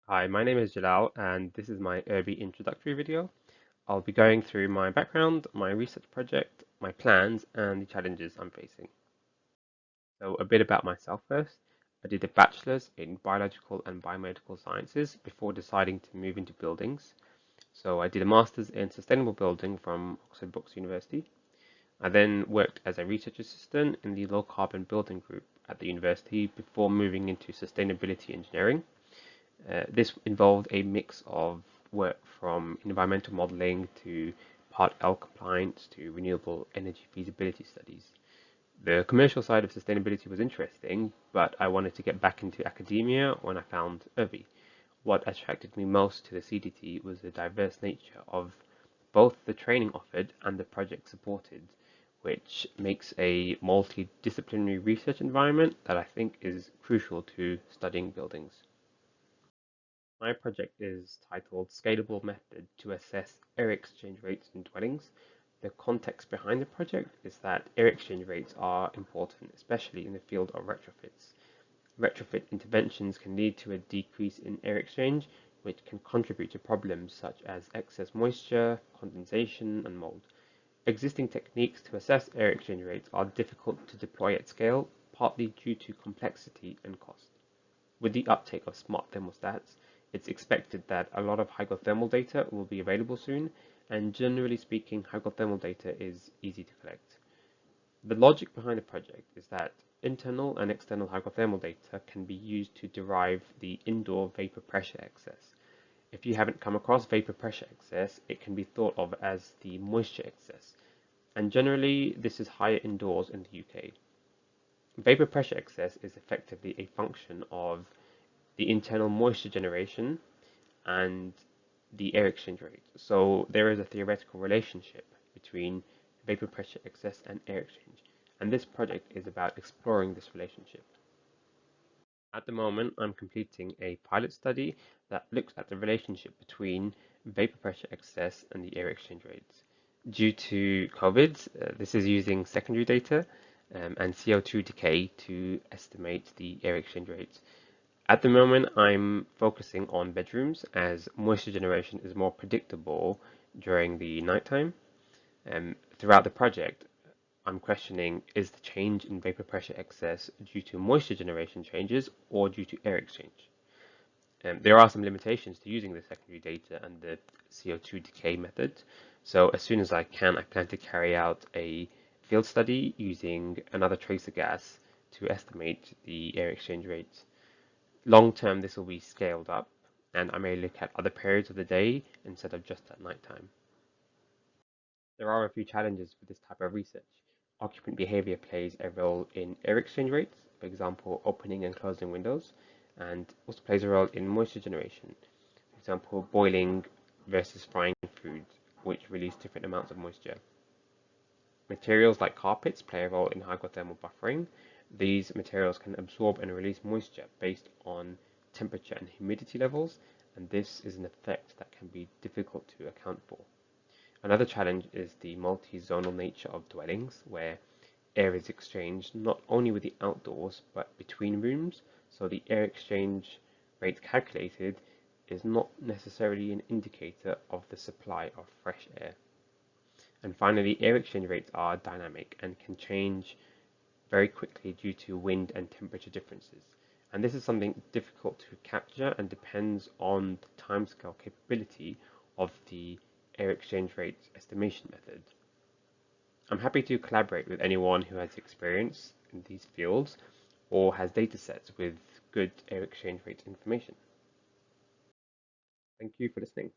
Hi, my name is Jalal, and this is my Irby introductory video. I'll be going through my background, my research project, my plans, and the challenges I'm facing. So, a bit about myself first. I did a bachelor's in biological and biomedical sciences before deciding to move into buildings. So, I did a master's in sustainable building from Oxford Brookes University. I then worked as a research assistant in the low carbon building group at the university before moving into sustainability engineering. This involved a mix of work from environmental modeling to Part L compliance to renewable energy feasibility studies. The commercial side of sustainability was interesting, but I wanted to get back into academia when I found Irby. What attracted me most to the CDT was the diverse nature of both the training offered and the project supported, which makes a multidisciplinary research environment that I think is crucial to studying buildings. My project is titled Scalable Method to Assess Air Exchange Rates in Dwellings. The context behind the project is that air exchange rates are important, especially in the field of retrofits. Retrofit interventions can lead to a decrease in air exchange, which can contribute to problems such as excess moisture, condensation, and mold. Existing techniques to assess air exchange rates are difficult to deploy at scale, partly due to complexity and cost. With the uptake of smart thermostats, it's expected that a lot of hydrothermal data will be available soon, and generally speaking, hydrothermal data is easy to collect. The logic behind the project is that internal and external hydrothermal data can be used to derive the indoor vapor pressure excess. If you haven't come across vapor pressure excess, it can be thought of as the moisture excess, and generally this is higher indoors in the UK. Vapor pressure excess is effectively a function of the internal moisture generation and the air exchange rate. So there is a theoretical relationship between vapor pressure excess and air exchange. And this project is about exploring this relationship. At the moment, I'm completing a pilot study that looks at the relationship between vapor pressure excess and the air exchange rates. Due to COVID, this is using secondary data and CO2 decay to estimate the air exchange rates. At the moment, I'm focusing on bedrooms as moisture generation is more predictable during the nighttime. Throughout the project, I'm questioning, is the change in vapor pressure excess due to moisture generation changes or due to air exchange? There are some limitations to using the secondary data and the CO2 decay method. So as soon as I can, I plan to carry out a field study using another tracer gas to estimate the air exchange rates. Long term, this will be scaled up, and I may look at other periods of the day instead of just at nighttime. There are a few challenges with this type of research. Occupant behavior plays a role in air exchange rates, for example, opening and closing windows, and also plays a role in moisture generation, for example, boiling versus frying foods, which release different amounts of moisture. Materials like carpets play a role in hydrothermal buffering. These materials can absorb and release moisture based on temperature and humidity levels, and this is an effect that can be difficult to account for. Another challenge is the multi-zonal nature of dwellings, where air is exchanged not only with the outdoors but between rooms, so the air exchange rate calculated is not necessarily an indicator of the supply of fresh air. And finally, air exchange rates are dynamic and can change very quickly due to wind and temperature differences. And this is something difficult to capture and depends on the timescale capability of the air exchange rate estimation method. I'm happy to collaborate with anyone who has experience in these fields or has datasets with good air exchange rate information. Thank you for listening.